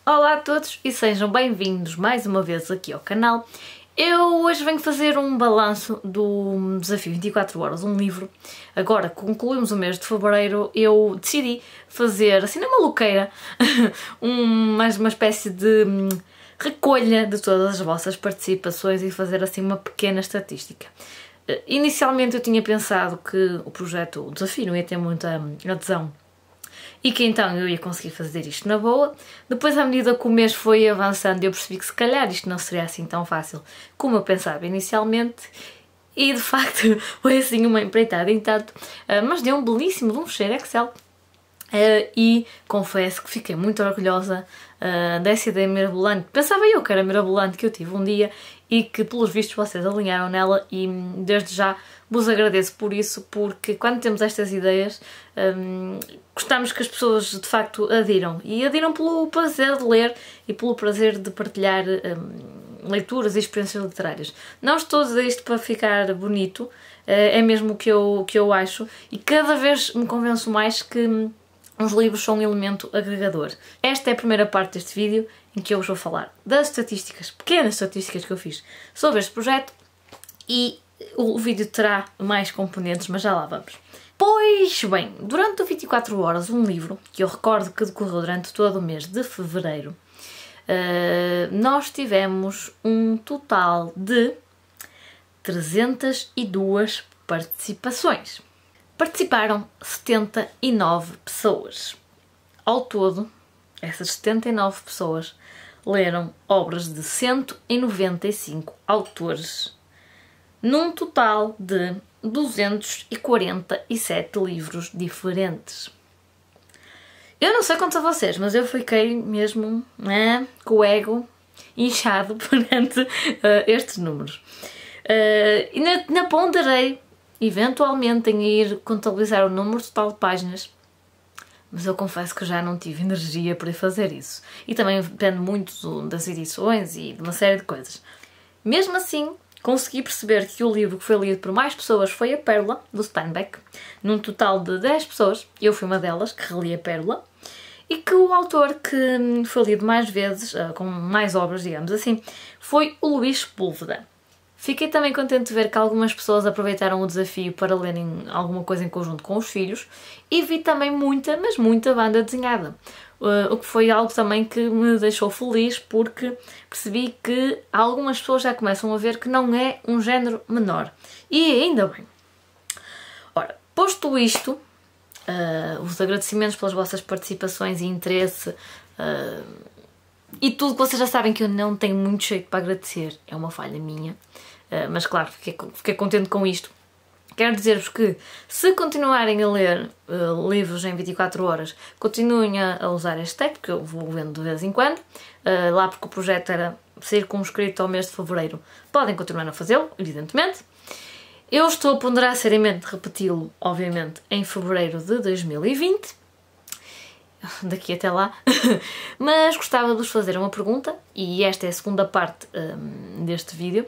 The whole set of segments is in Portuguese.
Olá a todos e sejam bem-vindos mais uma vez aqui ao canal. Eu hoje venho fazer um balanço do Desafio 24 Horas, um livro. Agora que concluímos o mês de fevereiro, eu decidi fazer, assim na maluqueira, uma espécie de recolha de todas as vossas participações e fazer assim uma pequena estatística. Inicialmente eu tinha pensado que o projeto, o desafio, não ia ter muita adesão e que então eu ia conseguir fazer isto na boa. Depois, à medida que o mês foi avançando, eu percebi que se calhar isto não seria assim tão fácil como eu pensava inicialmente e de facto foi assim uma empreitada em tanto, mas deu um belíssimo de um fecheiro Excel. E confesso que fiquei muito orgulhosa dessa ideia mirabolante. Pensava eu que era mirabolante, que eu tive um dia e que pelos vistos vocês alinharam nela e desde já vos agradeço por isso, porque quando temos estas ideias gostamos que as pessoas de facto adiram, e adiram pelo prazer de ler e pelo prazer de partilhar leituras e experiências literárias. Não estou a dizer isto para ficar bonito, é mesmo o que eu acho, e cada vez me convenço mais que os livros são um elemento agregador. Esta é a primeira parte deste vídeo em que eu vos vou falar das estatísticas, pequenas estatísticas que eu fiz sobre este projeto, e o vídeo terá mais componentes, mas já lá vamos. Pois bem, durante o 24 Horas, um livro que eu recordo que decorreu durante todo o mês de fevereiro, nós tivemos um total de 302 participações. Participaram 79 pessoas. Ao todo, essas 79 pessoas leram obras de 195 autores, num total de 247 livros diferentes. Eu não sei quanto a vocês, mas eu fiquei mesmo com o ego inchado perante estes números. E na ponderei eventualmente em ir contabilizar o número total de páginas, mas eu confesso que já não tive energia para fazer isso. E também depende muito das edições e de uma série de coisas. Mesmo assim, consegui perceber que o livro que foi lido por mais pessoas foi A Pérola, do Steinbeck, num total de 10 pessoas, eu fui uma delas que reli A Pérola, e que o autor que foi lido mais vezes, com mais obras, digamos assim, foi o Luís Sepúlveda. Fiquei também contente de ver que algumas pessoas aproveitaram o desafio para lerem alguma coisa em conjunto com os filhos, e vi também muita, mas muita banda desenhada, o que foi algo também que me deixou feliz, porque percebi que algumas pessoas já começam a ver que não é um género menor, e ainda bem. Ora, posto isto, os agradecimentos pelas vossas participações e interesse, e tudo que vocês já sabem que eu não tenho muito jeito para agradecer, é uma falha minha. Mas claro, fiquei contente com isto. Quero dizer-vos que, se continuarem a ler livros em 24 horas, continuem a usar este tag, porque eu vou vendo de vez em quando, lá porque o projeto era circunscrito ao mês de fevereiro, podem continuar a fazê-lo, evidentemente. Eu estou a ponderar seriamente repeti-lo, obviamente, em fevereiro de 2020, daqui até lá, mas gostava de vos fazer uma pergunta, e esta é a segunda parte deste vídeo.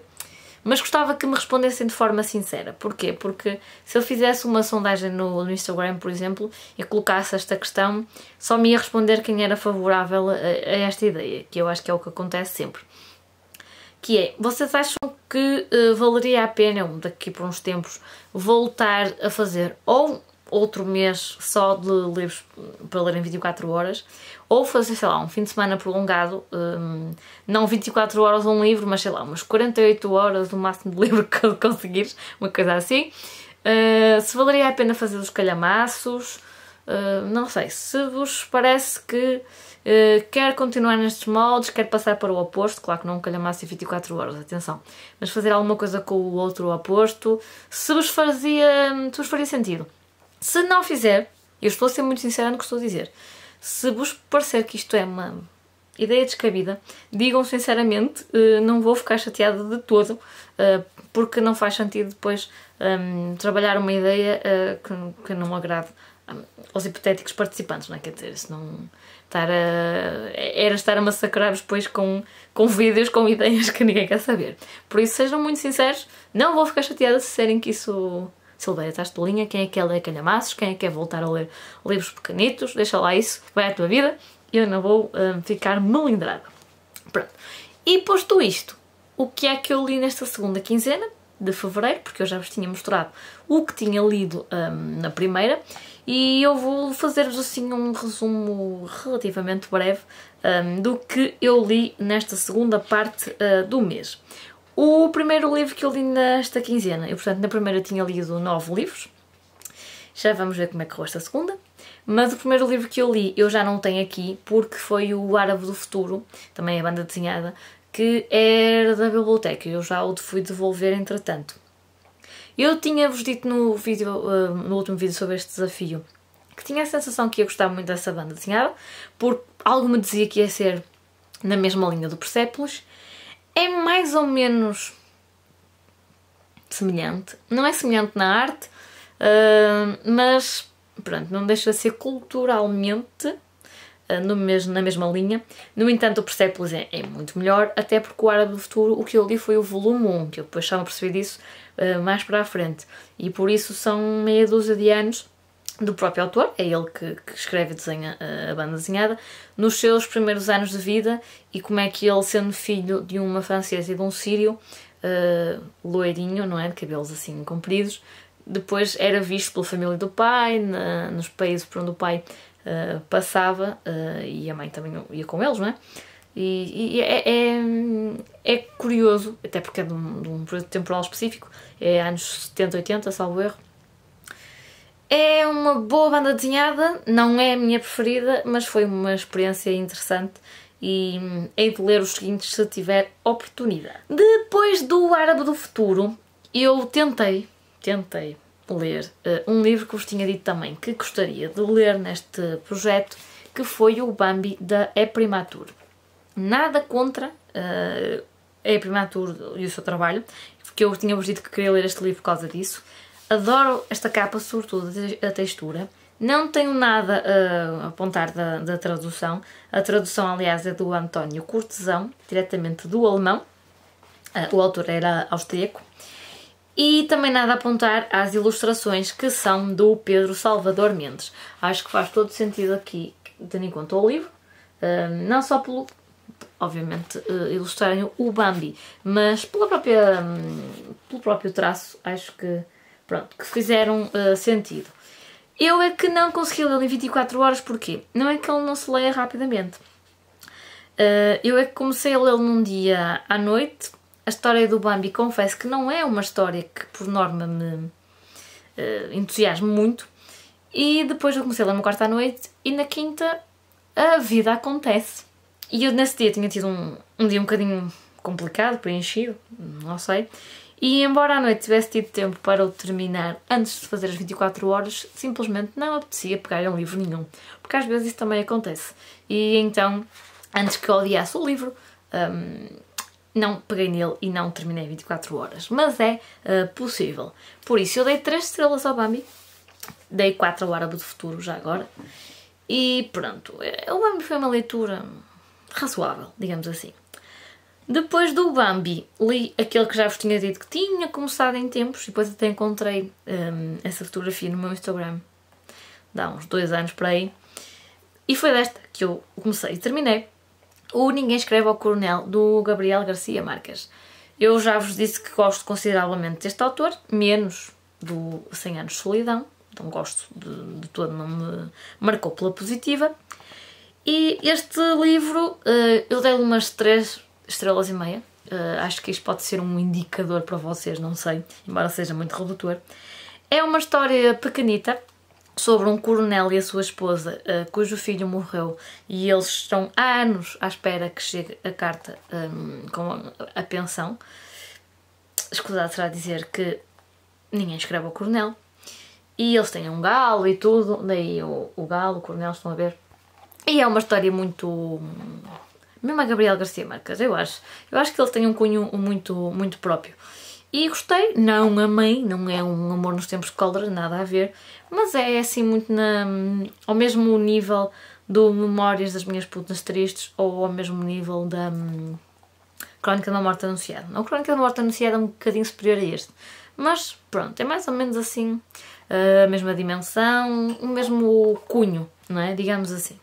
Mas gostava que me respondessem de forma sincera. Porquê? Porque se eu fizesse uma sondagem no Instagram, por exemplo, e colocasse esta questão, só me ia responder quem era favorável a esta ideia, que eu acho que é o que acontece sempre. Que é, vocês acham que valeria a pena, daqui por uns tempos, voltar a fazer ou outro mês só de livros para ler em 24 horas, ou fazer, sei lá, um fim de semana prolongado, não 24 horas um livro, mas sei lá, umas 48 horas o máximo de livro que conseguires, uma coisa assim. Se valeria a pena fazer os calhamaços, não sei, se vos parece que quer continuar nestes moldes, quer passar para o oposto, claro que não um calhamaço de 24 horas, atenção, mas fazer alguma coisa com o outro oposto, se vos faria sentido. Se não fizer, eu estou a ser muito sincera no que estou a dizer, se vos parecer que isto é uma ideia descabida, digam sinceramente, não vou ficar chateada de todo, porque não faz sentido depois trabalhar uma ideia que não agrade aos hipotéticos participantes, não é? Quer dizer, isso não era estar a massacrar-vos depois com vídeos, com ideias que ninguém quer saber. Por isso, sejam muito sinceros, não vou ficar chateada se disserem que isso Silveira, estás tolinha, quem é que quer ler calhamaços, quem é que quer voltar a ler livros pequenitos, deixa lá isso, vai à tua vida. eu não vou ficar melindrada. Pronto. E posto isto, o que é que eu li nesta segunda quinzena de fevereiro, porque eu já vos tinha mostrado o que tinha lido na primeira, e eu vou fazer-vos assim um resumo relativamente breve do que eu li nesta segunda parte do mês. O primeiro livro que eu li nesta quinzena, eu portanto na primeira tinha lido 9 livros, já vamos ver como é que correu esta segunda, mas o primeiro livro que eu li eu já não tenho aqui, porque foi o Árabe do Futuro, também a banda desenhada, que era da biblioteca, eu já o fui devolver entretanto. Eu tinha-vos dito no último vídeo sobre este desafio que tinha a sensação que ia gostar muito dessa banda desenhada, porque algo me dizia que ia ser na mesma linha do Persepolis. É mais ou menos semelhante, não é semelhante na arte, mas pronto, não deixa de ser culturalmente na mesma linha. No entanto, o Persepolis é muito melhor, até porque o Árabe do Futuro, o que eu li foi o volume 1, que eu depois já me percebi disso mais para a frente, e por isso são meia dúzia de anos do próprio autor, é ele que escreve e desenha a banda desenhada, nos seus primeiros anos de vida, e como é que ele, sendo filho de uma francesa e de um sírio, loirinho, não é, de cabelos assim compridos, depois era visto pela família do pai, nos países por onde o pai passava, e a mãe também ia com eles, não é? E é curioso, até porque é de um período temporal específico, é anos 70, 80, salvo erro. É uma boa banda desenhada, não é a minha preferida, mas foi uma experiência interessante e hei de ler os seguintes se tiver oportunidade. Depois do Árabe do Futuro, eu tentei ler um livro que vos tinha dito também que gostaria de ler neste projeto, que foi o Bambi da E-Primatur. Nada contra a E-Primatur e o seu trabalho, porque eu tinha-vos dito que queria ler este livro por causa disso. Adoro esta capa, sobretudo a textura. Não tenho nada a apontar da tradução. A tradução, aliás, é do António Cortesão, diretamente do alemão. O autor era austríaco. E também nada a apontar às ilustrações, que são do Pedro Salvador Mendes. Acho que faz todo sentido aqui, tendo em conta o livro, não só pelo, obviamente, ilustrarem o Bambi, mas pelo próprio traço, acho que, pronto, que fizeram sentido. Eu é que não consegui lê-lo em 24 horas, porquê? Não é que ele não se leia rapidamente. Eu é que comecei a lê-lo num dia à noite. A história do Bambi, confesso que não é uma história que, por norma, me entusiasme muito. E depois eu comecei a ler uma quarta à noite e na quinta a vida acontece. E eu nesse dia tinha tido um dia um bocadinho complicado, preenchido, não sei. E embora à noite tivesse tido tempo para o terminar antes de fazer as 24 horas, simplesmente não apetecia pegar em um livro nenhum. Porque às vezes isso também acontece. E então, antes que eu odiasse o livro, não peguei nele e não terminei 24 horas. Mas é possível. Por isso eu dei 3 estrelas ao Bambi. Dei 4 ao Árabe do Futuro já agora. E pronto, o Bambi foi uma leitura razoável, digamos assim. Depois do Bambi, li aquele que já vos tinha dito que tinha começado em tempos, e depois até encontrei essa fotografia no meu Instagram, dá uns 2 anos por aí, e foi desta que eu comecei e terminei, o Ninguém Escreve ao Coronel, do Gabriel Garcia Marques. Eu já vos disse que gosto consideravelmente deste autor, menos do 100 Anos de Solidão, não gosto de todo, não me marcou pela positiva, e este livro eu dei-lhe umas 3 estrelas e meia. Acho que isto pode ser um indicador para vocês, não sei, embora seja muito redutor. É uma história pequenita sobre um coronel e a sua esposa, cujo filho morreu, e eles estão há anos à espera que chegue a carta com a pensão. Escusado será dizer que ninguém escreve ao coronel. E eles têm um galo e tudo, daí o galo, o coronel, estão a ver. E é uma história muito... Mesmo a Gabriel Garcia Marques, eu acho que ele tem um cunho muito próprio. E gostei, não amei, não é um amor nos tempos de cólera, nada a ver, mas é assim muito ao mesmo nível do Memórias das Minhas Putas Tristes, ou ao mesmo nível da Crónica da Morte Anunciada. A Crónica da Morte Anunciada é um bocadinho superior a este, mas pronto, é mais ou menos assim, a mesma dimensão, o mesmo cunho, não é? Digamos assim.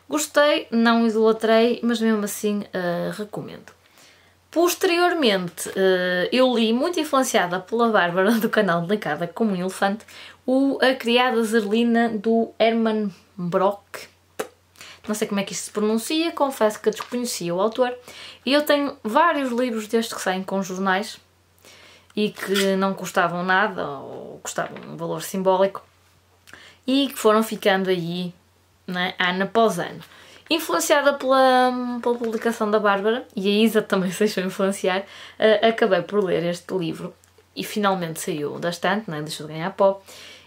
Gostei, não idolatrei, mas mesmo assim recomendo. Posteriormente, eu li, muito influenciada pela Bárbara do canal Delicada como um Elefante, A Criada Zerlina do Herman Brock. Não sei como é que isto se pronuncia, confesso que desconhecia o autor. E eu tenho vários livros destes que saem com jornais e que não custavam nada ou custavam um valor simbólico e que foram ficando aí, né, ano após ano. Influenciada pela publicação da Bárbara, e a Isa também se deixou influenciar, acabei por ler este livro e finalmente saiu da estante, né, deixou de ganhar pó.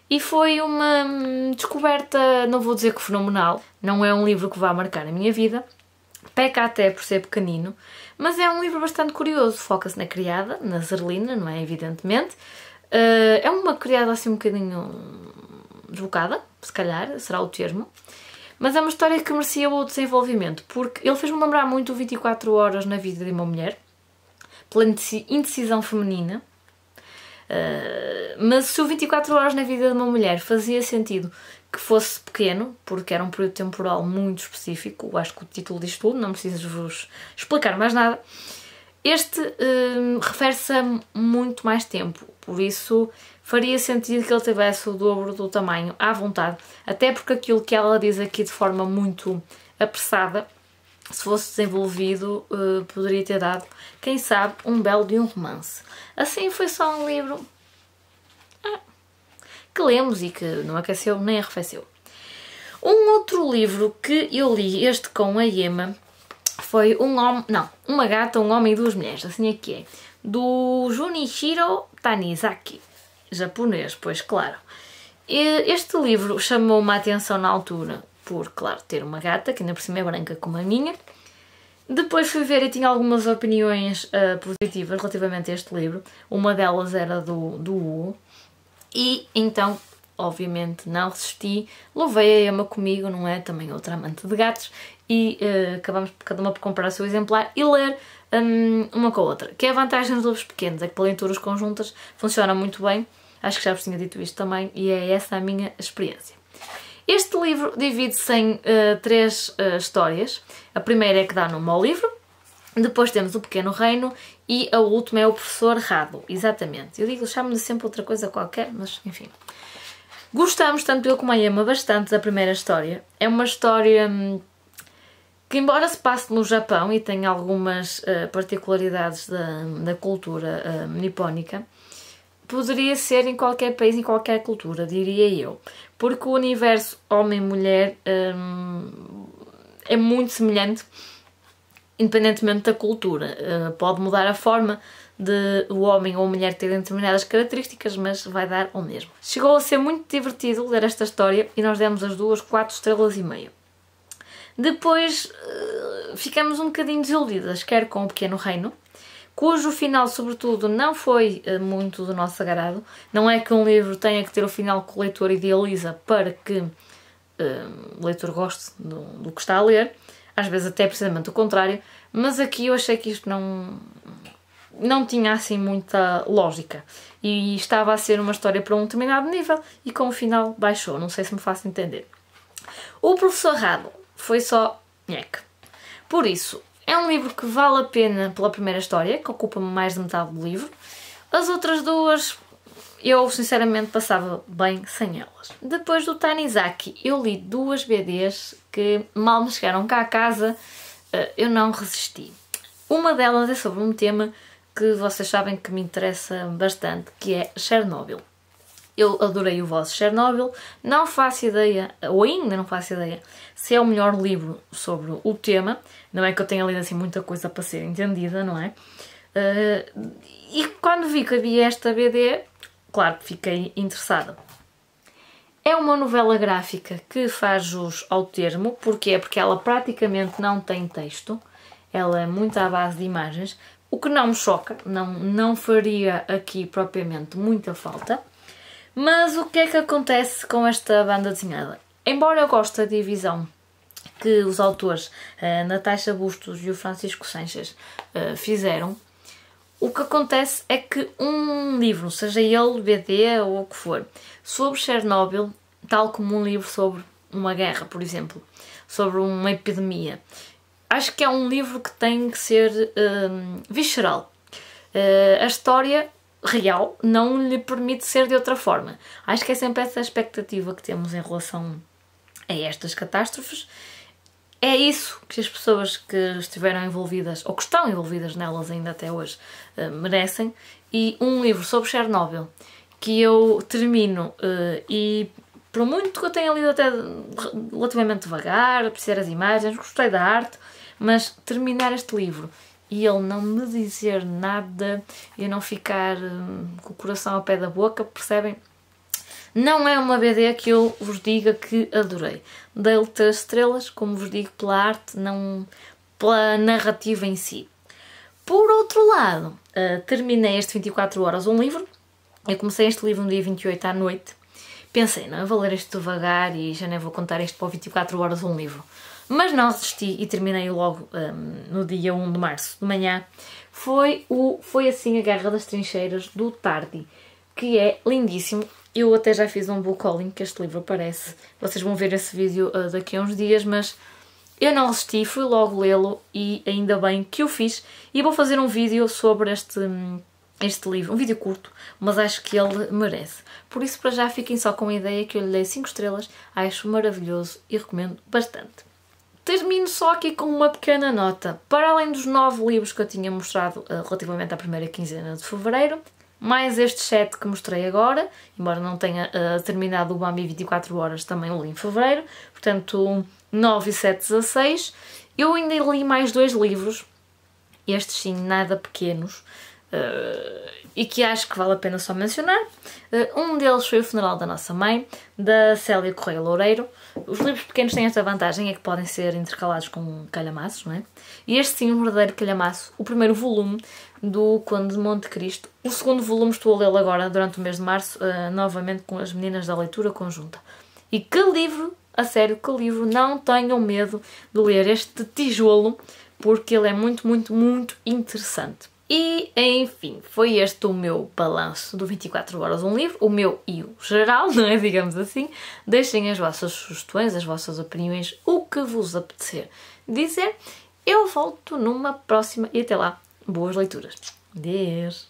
E foi uma descoberta, não vou dizer que fenomenal, não é um livro que vá marcar a minha vida, peca até por ser pequenino, mas é um livro bastante curioso, foca-se na criada, na Zerlina, não é? Evidentemente. É uma criada assim um bocadinho desbocada, se calhar, será o termo, mas é uma história que merecia o desenvolvimento, porque ele fez-me lembrar muito o 24 Horas na Vida de uma Mulher, pela indecisão feminina. Mas se o 24 Horas na Vida de uma Mulher fazia sentido que fosse pequeno, porque era um período temporal muito específico, acho que o título diz tudo, não preciso vos explicar mais nada, este refere-se a muito mais tempo, por isso faria sentido que ele tivesse o dobro do tamanho à vontade, até porque aquilo que ela diz aqui de forma muito apressada, se fosse desenvolvido, poderia ter dado, quem sabe, um belo de um romance. Assim foi só um livro que lemos e que não aqueceu nem arrefeceu. Um outro livro que eu li, este com a Emma, foi Uma Gata, um Homem e Duas Mulheres, assim é que é, do Junichiro Tanizaki, japonês, pois claro. Este livro chamou-me a atenção na altura por, claro, ter uma gata, que ainda por cima é branca como a minha. Depois fui ver e tinha algumas opiniões positivas relativamente a este livro. Uma delas era do Hugo. E então, obviamente, não resisti. Levei a Emma comigo, não é? Também outra amante de gatos. E acabamos cada uma por comprar o seu exemplar e ler uma com a outra. Que é a vantagem dos livros pequenos, é que para leituras conjuntas funciona muito bem. Acho que já vos tinha dito isto também e é essa a minha experiência. Este livro divide-se em 3 histórias. A primeira é que dá nome ao livro, depois temos O Pequeno Reino e a última é O Professor Rado, exatamente. Eu digo, chamo-lhe sempre outra coisa qualquer, mas enfim. Gostamos, tanto eu como a Emma, bastante da primeira história. É uma história que, embora se passe no Japão e tenha algumas particularidades da cultura nipónica, poderia ser em qualquer país, em qualquer cultura, diria eu. Porque o universo homem-mulher é muito semelhante, independentemente da cultura. Pode mudar a forma de o homem ou a mulher terem determinadas características, mas vai dar ao mesmo. Chegou a ser muito divertido ler esta história e nós demos as duas 4 estrelas e meia. Depois ficamos um bocadinho desiludidas, quer com O Pequeno Reino, cujo final, sobretudo, não foi muito do nosso agrado. Não é que um livro tenha que ter o final que o leitor idealiza para que o leitor goste do que está a ler. Às vezes até precisamente o contrário. Mas aqui eu achei que isto não tinha assim muita lógica. E estava a ser uma história para um determinado nível e com o final baixou. Não sei se me faço entender. O Professor Rado foi só nheque. Por isso, é um livro que vale a pena pela primeira história, que ocupa mais de metade do livro. As outras duas, eu sinceramente passava bem sem elas. Depois do Tanizaki, eu li 2 BDs que mal me chegaram cá a casa, eu não resisti. Uma delas é sobre um tema que vocês sabem que me interessa bastante, que é Chernobyl. Eu adorei o vosso Chernobyl, não faço ideia, ou ainda não faço ideia, se é o melhor livro sobre o tema. Não é que eu tenha lido assim muita coisa para ser entendida, não é? E quando vi que havia esta BD, claro que fiquei interessada. É uma novela gráfica que faz jus ao termo. Porquê? Porque ela praticamente não tem texto, ela é muito à base de imagens, o que não me choca, não faria aqui propriamente muita falta. Mas o que é que acontece com esta banda desenhada? Embora eu goste da divisão que os autores Natasha Bustos e o Francisco Sanches fizeram, o que acontece é que um livro, seja ele BD ou o que for, sobre Chernobyl, tal como um livro sobre uma guerra, por exemplo, sobre uma epidemia. Acho que é um livro que tem que ser visceral. A história real não lhe permite ser de outra forma. Acho que é sempre essa expectativa que temos em relação a estas catástrofes. É isso que as pessoas que estiveram envolvidas, ou que estão envolvidas nelas ainda até hoje, merecem. E um livro sobre Chernobyl, que eu termino e por muito que eu tenha lido até relativamente devagar, apreciar as imagens, gostei da arte, mas terminar este livro e ele não me dizer nada, eu não ficar com o coração ao pé da boca, percebem? Não é uma BD que eu vos diga que adorei. Dei-lhe 3 estrelas, como vos digo, pela arte, não pela narrativa em si. Por outro lado, terminei este 24 horas um livro. Eu comecei este livro no dia 28 à noite. Pensei, não, eu vou ler isto devagar e já nem vou contar isto para 24 horas um livro. Mas não resisti e terminei logo no dia 1 de março, de manhã. Foi assim a Guerra das Trincheiras, do Tardi, que é lindíssimo. Eu até já fiz um book hauling, que este livro aparece. Vocês vão ver esse vídeo daqui a uns dias, mas eu não resisti, fui logo lê-lo e ainda bem que o fiz. E vou fazer um vídeo sobre este livro, um vídeo curto, mas acho que ele merece. Por isso, para já, fiquem só com a ideia que eu lhe dei 5 estrelas, acho maravilhoso e recomendo bastante. Termino só aqui com uma pequena nota. Para além dos 9 livros que eu tinha mostrado relativamente à primeira quinzena de fevereiro, mais estes 7 que mostrei agora, embora não tenha terminado o Bambi 24 horas, também o li em fevereiro, portanto 9 e 7, 16. Eu ainda li mais 2 livros, estes sim nada pequenos, e que acho que vale a pena só mencionar. Um deles foi O Funeral da Nossa Mãe, da Célia Correia Loureiro. Os livros pequenos têm esta vantagem, é que podem ser intercalados com calhamaços, não é? E este sim, um verdadeiro calhamaço, o primeiro volume do Conde de Monte Cristo. O segundo volume estou a lê-lo agora, durante o mês de março, novamente com as meninas da leitura conjunta. E que livro, a sério, que livro, não tenham medo de ler este tijolo, porque ele é muito, muito, muito interessante. E, enfim, foi este o meu balanço do 24 horas um livro, o meu e o geral, não é? Digamos assim. Deixem as vossas sugestões, as vossas opiniões, o que vos apetecer dizer. Eu volto numa próxima e até lá, boas leituras. Adeus!